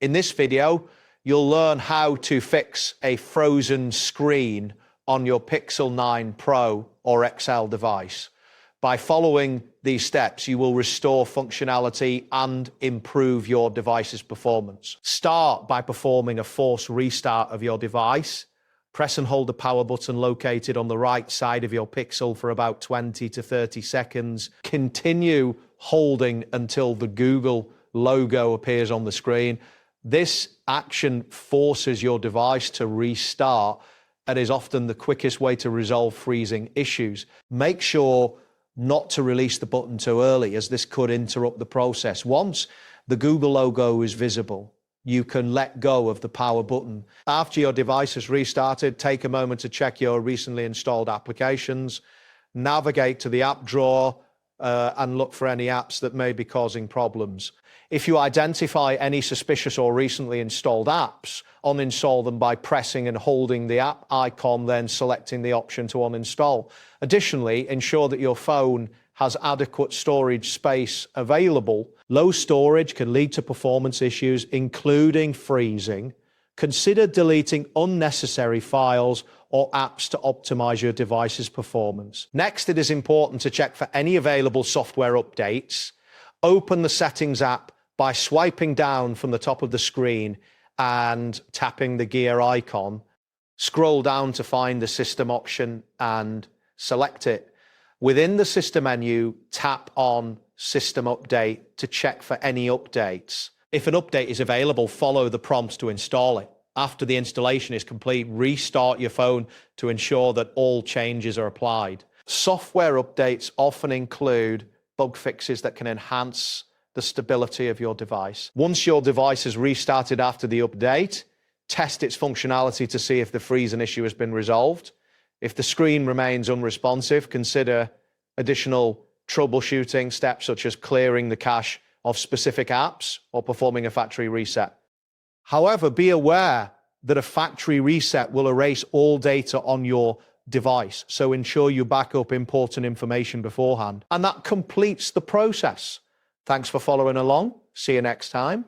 In this video, you'll learn how to fix a frozen screen on your Pixel 9 Pro or XL device. By following these steps, you will restore functionality and improve your device's performance. Start by performing a forced restart of your device. Press and hold the power button located on the right side of your Pixel for about 20 to 30 seconds. Continue holding until the Google logo appears on the screen. This action forces your device to restart and is often the quickest way to resolve freezing issues. Make sure not to release the button too early, as this could interrupt the process. Once the Google logo is visible, you can let go of the power button. After your device has restarted, take a moment to check your recently installed applications, navigate to the app drawer, and look for any apps that may be causing problems. If you identify any suspicious or recently installed apps, uninstall them by pressing and holding the app icon, then selecting the option to uninstall. Additionally, ensure that your phone has adequate storage space available. Low storage can lead to performance issues, including freezing. Consider deleting unnecessary files or apps to optimize your device's performance. Next, it is important to check for any available software updates. Open the Settings app by swiping down from the top of the screen and tapping the gear icon. Scroll down to find the System option and select it. Within the System menu, tap on System Update to check for any updates. If an update is available, follow the prompts to install it. After the installation is complete, restart your phone to ensure that all changes are applied. Software updates often include bug fixes that can enhance the stability of your device. Once your device is restarted after the update, test its functionality to see if the freezing issue has been resolved. If the screen remains unresponsive, consider additional troubleshooting steps such as clearing the cache of specific apps or performing a factory reset. However, be aware that a factory reset will erase all data on your device, so ensure you back up important information beforehand. And that completes the process. Thanks for following along. See you next time.